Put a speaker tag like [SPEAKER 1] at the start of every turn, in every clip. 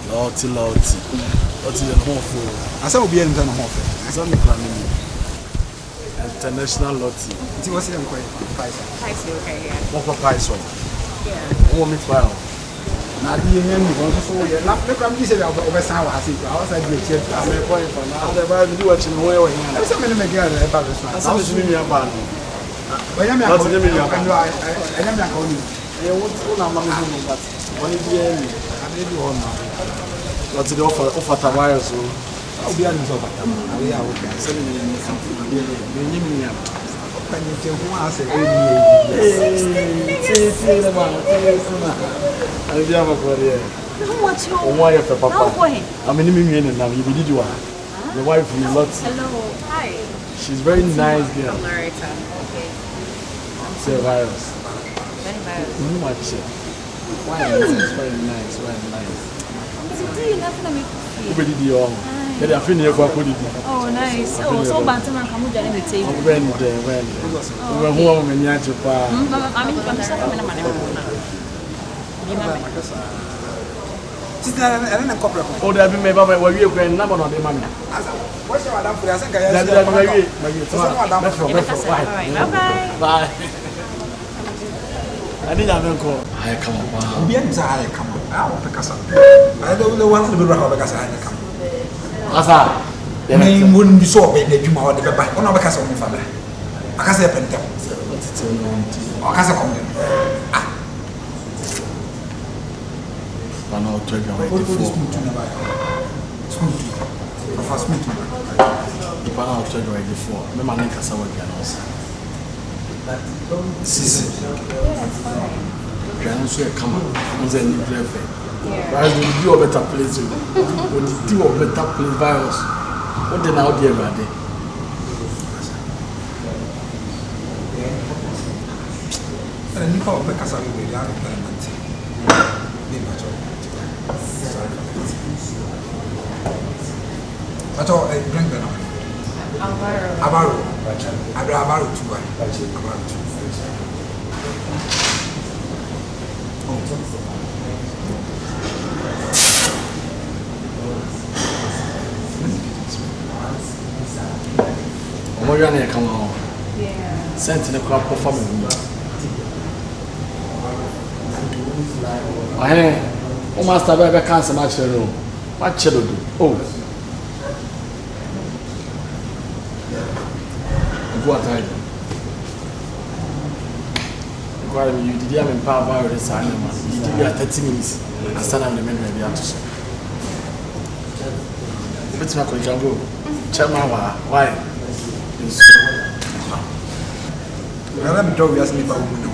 [SPEAKER 1] Loyalty. Loyalty and home for.
[SPEAKER 2] I said we'll be in the home.
[SPEAKER 1] I said planning. International loyalty.
[SPEAKER 2] It was in price.
[SPEAKER 3] Okay, yeah.
[SPEAKER 1] What for price on?
[SPEAKER 3] Yeah.
[SPEAKER 1] One meat file.
[SPEAKER 2] Now the name is also here. Now the problem is that over sound has it. I was like the chef.
[SPEAKER 1] I'm going for now. The Bible do watching where we are.
[SPEAKER 2] There's so many girls about this one.
[SPEAKER 1] That's how it's me about.
[SPEAKER 2] But I'm not going to.
[SPEAKER 1] Yeah, what's on our money but when it be any I need you on now. What's the offer Tawaya so I'll be on this over. We are okay. Send me the name.
[SPEAKER 2] When you tell who I say,
[SPEAKER 1] I'll be able to
[SPEAKER 3] What's your
[SPEAKER 1] wife for Papa?
[SPEAKER 3] No,
[SPEAKER 1] I mean, now you did you are. The wife is not.
[SPEAKER 3] hello. Hi.
[SPEAKER 1] She's very nice girl.
[SPEAKER 3] Loretta. Okay.
[SPEAKER 1] Say virus.
[SPEAKER 3] Very nice.
[SPEAKER 1] You watch it. Very nice. Who did you all? They are feeling your body.
[SPEAKER 3] Oh, nice. Oh, so Bantam and Kamuja in the table.
[SPEAKER 1] When. We're home in Yachapa.
[SPEAKER 3] I'm sorry,
[SPEAKER 1] Oh, there have been maybe where you can number on the money.
[SPEAKER 2] what's your Madame for? I think
[SPEAKER 1] Bye. I didn't have a call. I come up.
[SPEAKER 2] be inside. Come on. I'll pick us up. I don't know what to be wrong because I come.
[SPEAKER 1] Asa.
[SPEAKER 2] The name wouldn't be so big that you might have back. Oh, no, because of my father. I can say a pentel. I can say a ah.
[SPEAKER 1] I know to go away
[SPEAKER 2] What is
[SPEAKER 1] before.
[SPEAKER 2] smooth to never? Smooth. For smooth.
[SPEAKER 1] If I know to go away before, my man can work again also. Season. Can also come on the new level. Whereas we do a better place, we do a better place virus. What then out there, buddy?
[SPEAKER 2] And you call because I will be out of parliament. But all I drink the Avaro. Avaro too.
[SPEAKER 1] What are you come on?
[SPEAKER 3] Yeah.
[SPEAKER 1] Sent in a crop performance. Oh, master, baby, cancer match the room. What shall do? Oh, what I do. You did have power by the sign. You did 30 minutes. I stand on the men maybe out to say. It's not going to go. Chairman, why?
[SPEAKER 2] I don't know if you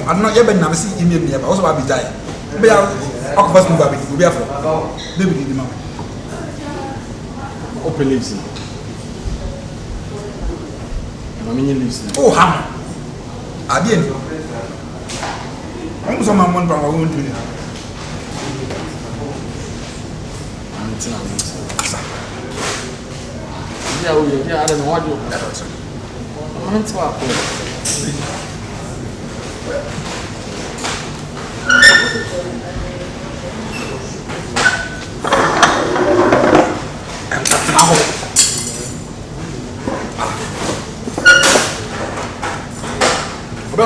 [SPEAKER 2] I'm not even never see him here, but also I'll be dying. Be out of us, will be after. Maybe the moment.
[SPEAKER 1] Open lips. I mean, lips.
[SPEAKER 2] Oh, ham. I didn't. Almost on my one pound, I won't do it.
[SPEAKER 1] Yeah, I don't know what you want to happen.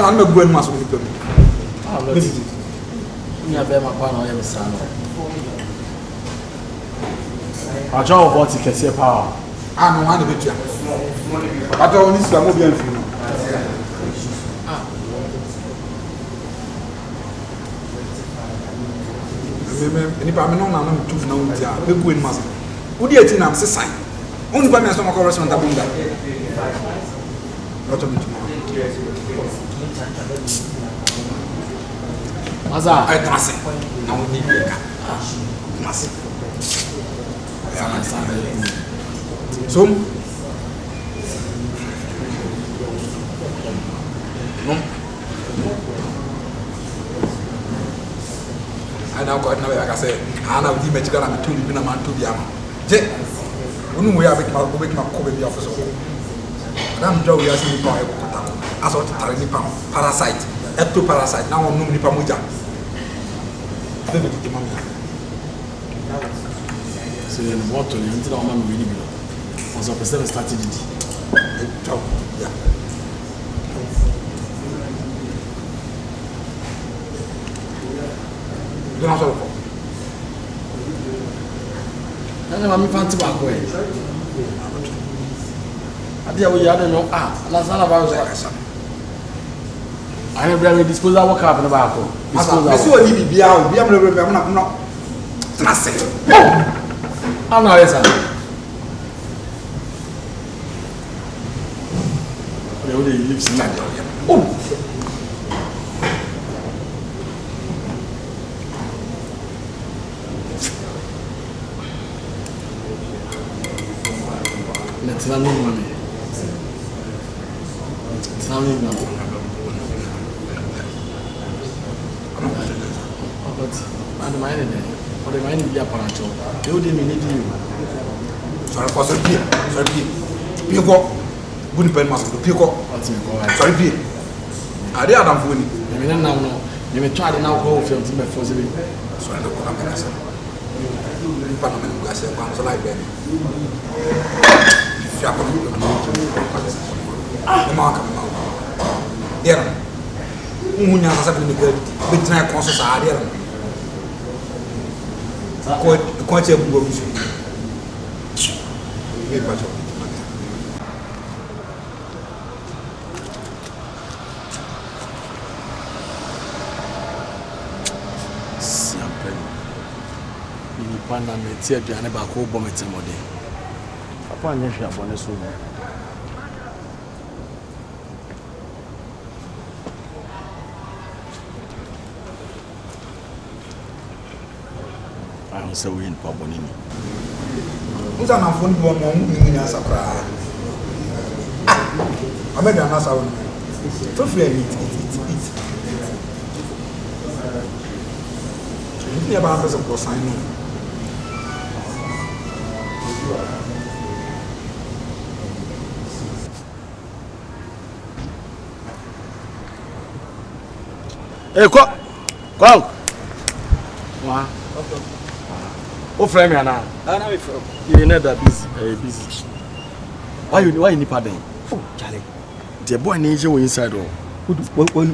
[SPEAKER 2] I'm not going mass with them.
[SPEAKER 1] You have my partner, I'm son. I draw what you can say power.
[SPEAKER 2] I'm one of it. I don't need to move in for you. If I'm not too now, we're going mass. Would you think I'm saying? Only by me, I'm not corresponding about that. Not of it tomorrow.
[SPEAKER 1] Maza,
[SPEAKER 2] I don't say. I will need a car. So, no. I now got no, like I said, I now the magical and two living a man to the armor. Jet, when we are with my COVID officer. I'm Joe, we are seeing power. As what Parasite, Parasite. Now I'm no Nipamuja.
[SPEAKER 1] So in what to until our man really be. Was a percent strategy.
[SPEAKER 2] Yeah. Don't have to.
[SPEAKER 1] I'm fancy back way. I dear we had no last time about I have very disposal work up in the back.
[SPEAKER 2] I saw a be out, be able to I'm not. That's it.
[SPEAKER 1] I'm not yes, sir. You live in that. Oh. Let's run money. It's not me. But the mind or the mind be a paracho. You didn't need you.
[SPEAKER 2] Sorry, sorry, Pico. Good pen mask to Pico. Sorry, P. I did not win. I mean, now, you may try to now go film to my first week. So I don't come back. Panama gas comes like that. Yeah. Munya sasa ni good. Bitna conscious area. Ko che bugo musu. Ngi bacho.
[SPEAKER 1] Siempre. Ni pana meti aduane ba ko bo metemode. Papa anya hwe abone so. So we in Pabonini.
[SPEAKER 2] Who's an phone to one in Asapra? I made an answer. For free, eat. You never have a course, I know.
[SPEAKER 1] Hey, go! Wow. Oh, friend, me now. You know that busy. Why you need pardon?
[SPEAKER 4] Oh, Charlie.
[SPEAKER 1] The boy needs you inside.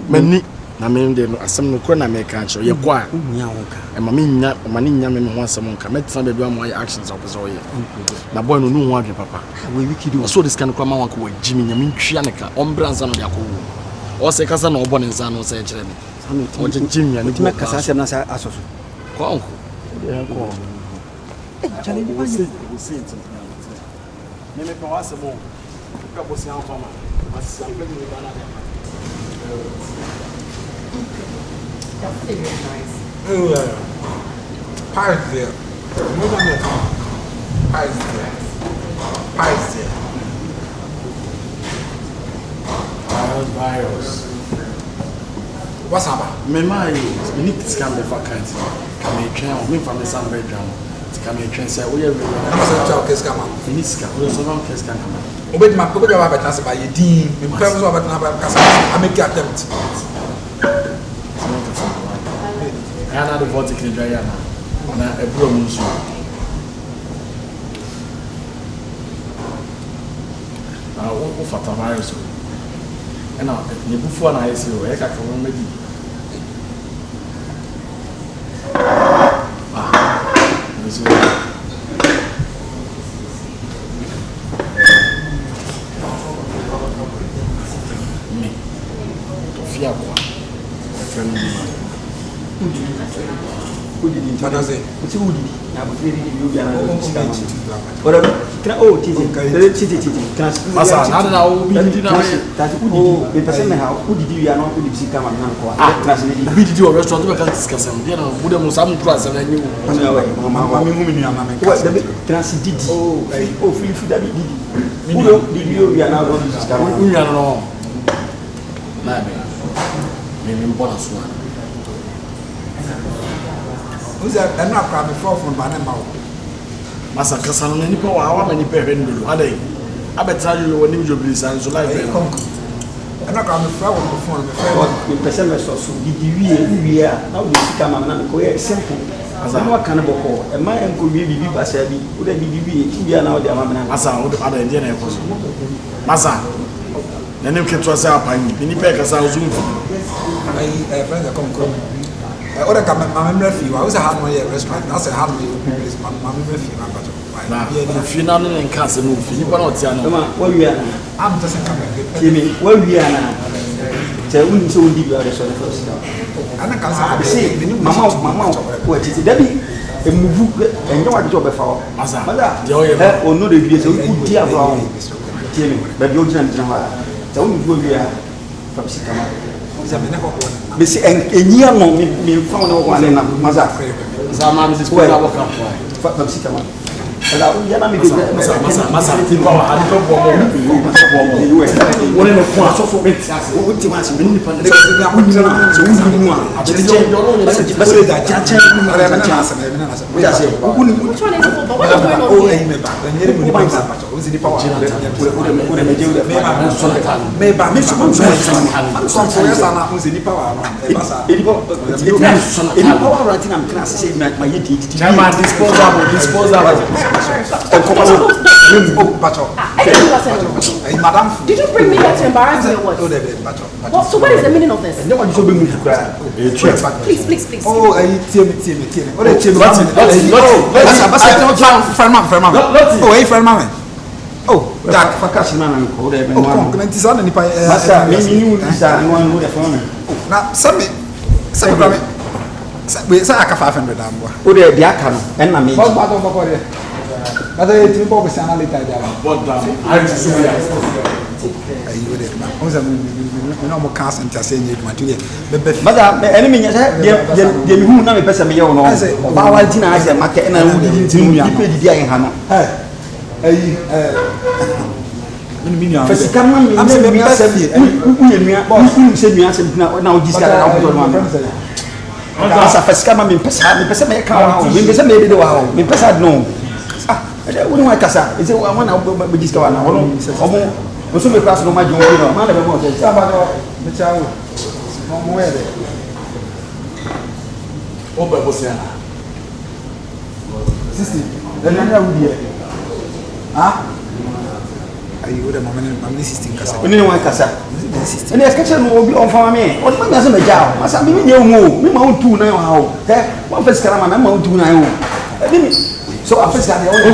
[SPEAKER 1] Many, I mean, some corner make answer. You're quiet. And Mamma, wants someone come at some of my actions of his oil. My boy, no one, Papa. We kid so this kind of come out with Jimmy, I mean, Chianica, Ombras and Yaku. Or say, Cousin or Bonnie San or say, Jimmy, and make us as a
[SPEAKER 4] Charlie,
[SPEAKER 1] we see it. Maybe for us more. Couple of young farmers. That's
[SPEAKER 4] very nice.
[SPEAKER 2] Pies there. Pies there.
[SPEAKER 1] Virus.
[SPEAKER 2] What's up?
[SPEAKER 1] Me need to scan the vacancy. Come here, train me from the sun bedroom. Come here, train say we are.
[SPEAKER 2] I'm a child case come out.
[SPEAKER 1] We need scan. We also don't case come out.
[SPEAKER 2] Obey my people have a chance by your team. We have I make your attempt.
[SPEAKER 1] I had the vertical Diana. Na a bronze. Now, what for Tamaris? And now, the before I see you, I can't remember. Me, Tofia, friend.
[SPEAKER 4] Who did it?
[SPEAKER 2] What does it?
[SPEAKER 4] Who did it? Now, but really, you are not. Oh,
[SPEAKER 1] Masa, nada na o bidi na we.
[SPEAKER 4] That's who did you? Person how who did you are not who did you come and go.
[SPEAKER 1] Bidi di o restaurant we can discuss am. Dia na wo dem sam kura sam na nyi wo.
[SPEAKER 2] Mama hu mi nua mama.
[SPEAKER 4] What the trans did. Oh, free food that did. Who did you are now going to discuss?
[SPEAKER 1] Who you know? Na me. Me mbona so.
[SPEAKER 2] Who's that? I'm not coming from Banama.
[SPEAKER 1] Masa kasa no nipa wa awa mani pe hwe ndolo adai abeta yo woni mjobiri san so life e
[SPEAKER 2] I'm not coming from the phone.
[SPEAKER 4] The person was so did you a now we see come and go simple no kan boko e ma enko bibi basa bi wo da bibi bi na wo de amamena
[SPEAKER 1] masa wo de ada ndie na ekoso masa nanem ketwa sa apanyi ni pe kasa uzum
[SPEAKER 2] ai friends come ora ka mamemra fi wa usa ha no ye restaurant asa ha no place mamemra fi na bato
[SPEAKER 1] na fi na no nka se no fi nipa na otia no
[SPEAKER 4] ma wa wi ana
[SPEAKER 2] am to se ka
[SPEAKER 4] kimi wa wi ana te uni so ndi bi restaurant first
[SPEAKER 2] ana ka se
[SPEAKER 4] mama wa titi dabi emuvu enye wa de obefa o
[SPEAKER 1] masa
[SPEAKER 4] de o ye ono de bi se o ti afra o kimi ba bi o jina jina ha te uni wi a fa bi kama bisi enyia no mi fa wona wo ane na maza
[SPEAKER 1] zama mi sisi kwa boka
[SPEAKER 4] fa bisi kama ala ya na mi de
[SPEAKER 1] masa ti kwa wa ali ko bo wona no kwa so fo beti wo ti ma si ni pa de
[SPEAKER 2] na mo jina
[SPEAKER 1] so wu mu a
[SPEAKER 4] che basi da cha cha
[SPEAKER 2] ara na chance na na sa
[SPEAKER 4] ya se wo ni
[SPEAKER 3] Which one is it? But what is going on
[SPEAKER 2] oh
[SPEAKER 3] here?
[SPEAKER 2] ai me ba nyere mo ni pa sa pa o zini pa wa
[SPEAKER 4] wo de me je wo de
[SPEAKER 2] me ba me so mo so so ya sa na o zini pa wa e ba sa
[SPEAKER 4] edi power right na mkna se ma yedi
[SPEAKER 1] chama disposable
[SPEAKER 2] Madam,
[SPEAKER 3] Did you bring me here to embarrass me or what? What? So what is the meaning of this?
[SPEAKER 4] no one so be move kra
[SPEAKER 3] Please.
[SPEAKER 2] Oh, I tell me. What a tell me. Oh, hey, friend, mama. Oh,
[SPEAKER 4] that fakashi na na ko de be
[SPEAKER 2] oh, come, can you ni pa?
[SPEAKER 4] masa me ni ni sa no no de phone
[SPEAKER 2] na sami brame. We say aka 500 ambo.
[SPEAKER 4] o de dia aka no en na me
[SPEAKER 2] Boss ba don bako de. Bada e tin bo be sana later dia.
[SPEAKER 1] but I just see
[SPEAKER 2] Ayi we de ma. O za me no mo can center say nye duma tuli. Be
[SPEAKER 4] mada eni me nya se de mi hu na me pesa me ye no ba wa ti na ase make na wo di ti mu ipe di dia ha no
[SPEAKER 2] ayi mini
[SPEAKER 4] fasika ma me na mi ase u ye nua u se nua ase na o di ska na o to no asa fasika ma me pesa me ka wa me pesa me de wa me pesa no wo ni wa kasa ise wa na be di ska wa na wo mo so me class no ma jo no ma na be mo se
[SPEAKER 2] sa ba do me chawo mo we de
[SPEAKER 1] o ba bo se
[SPEAKER 2] sister then na wo die ah ayi wo de mama sister kasa
[SPEAKER 4] oni ni wa kasa ene eskache no obi on fama me o ma me se me jao masa me nye mu me ma untu na wa o he wa fiskara ma ma untu na yo eni so a fiskara o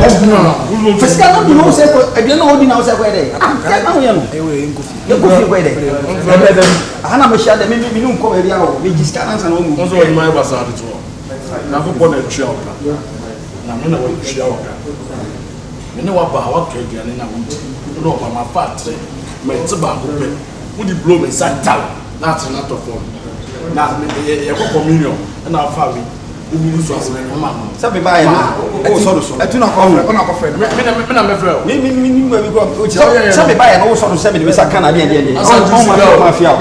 [SPEAKER 4] fiskara no no se ko e de no odi na o se ko e de ka na wo ye no
[SPEAKER 2] e we nkofi
[SPEAKER 4] ko e de ana me sha de me ni nko e dia o me jiskara na no mu
[SPEAKER 1] so wani mai ba sa to na ko na twa o ka na me na wo twa o ka me ne wa ba wa ka aduane na wo no ba ma fa tre me ti ba ko pe wo di blow me sa tal na tre na to form na me ye ko communion na fa wi ubu so aseme no ma no
[SPEAKER 4] sabe ba ye na o so do so
[SPEAKER 2] etu na ko friend
[SPEAKER 1] me na me frɛ
[SPEAKER 4] mi ko o sabe ba ye na o so do se me sa kana de o ma fia o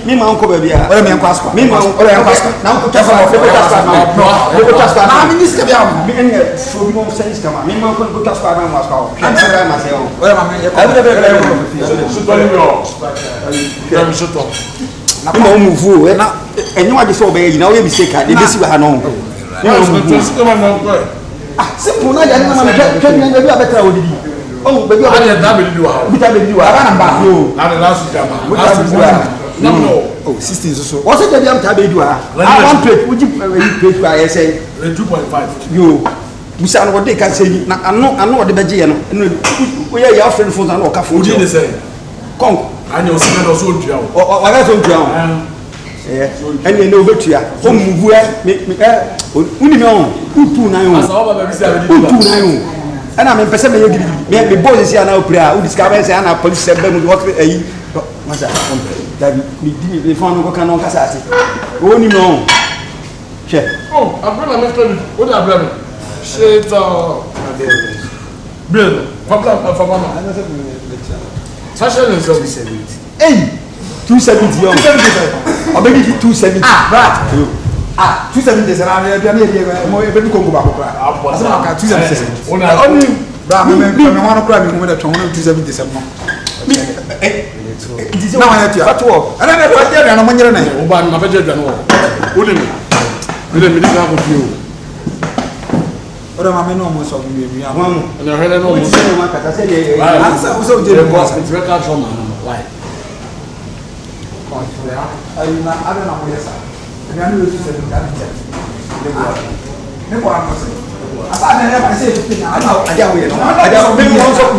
[SPEAKER 4] mi ma nko ba bia
[SPEAKER 2] ora me nko asko
[SPEAKER 4] mi ma ora nko asko na ko ta fa ko ta fa
[SPEAKER 2] na mi ni ska bia
[SPEAKER 4] mi ene so bi mo sense kama mi ma ko ta fa ma asko am sera ma se o
[SPEAKER 2] ora ma me
[SPEAKER 1] so to ni yo ya mi so to
[SPEAKER 4] na ko mu fu e na enye wa de so be yi na o ye mistake a de besi wa ha no simple na ya na ma twa ni na bi abetra odidi oh baby
[SPEAKER 1] I did that be do wa
[SPEAKER 4] bi ta be di wa na ba no
[SPEAKER 1] na the last jama
[SPEAKER 2] no oh 16 so
[SPEAKER 4] o se je bi am ta be di wa one plate uji plate wa ye say
[SPEAKER 1] 2.5
[SPEAKER 4] yo musa no de ka say na ano de beje ye no o ye ya friend phone na o ka phone
[SPEAKER 1] uji dey say
[SPEAKER 4] kon
[SPEAKER 1] anya o se na so dua
[SPEAKER 4] o wa ga so dua o eni ne obetua o muvu me uni me on utu na yo
[SPEAKER 1] asa o ba be si abi di
[SPEAKER 4] utu na yo ana me pese me ye gidi me boss si ana opra u discover say ana police se be mu what ayi masa david me di me phone ko kan on kasa ati o ni no che
[SPEAKER 1] oh abra me tell me o da abra me shit bill fa mama fashion is 70
[SPEAKER 4] hey 270 yo obedi 270
[SPEAKER 2] 270 sana me bia me mo e be ko ngo ba ko kra asema ka 270
[SPEAKER 1] ona
[SPEAKER 4] oni
[SPEAKER 2] bra me hono kra me mo da twa hono 277 no
[SPEAKER 4] mi
[SPEAKER 2] na wa ya tia
[SPEAKER 4] fatwo
[SPEAKER 2] ana na ba dia na mo nyere na
[SPEAKER 1] o ba na ba je dwa no o ni Me dem me dey go feel.
[SPEAKER 2] Ora ma me no mo so mi mi
[SPEAKER 4] Amu.
[SPEAKER 1] Na hele no mo.
[SPEAKER 4] Se ma kata se ye.
[SPEAKER 2] Ansa wo so je
[SPEAKER 1] Dey
[SPEAKER 2] mo.
[SPEAKER 1] boss me try catch from man. Why?
[SPEAKER 2] Ayi na ada na mo yesa. Ebi anu lo se mi ka ti. Ne ko anu se. Asa na ya ba se 15 na.
[SPEAKER 4] Ada wo ye no. Ada wo me mo so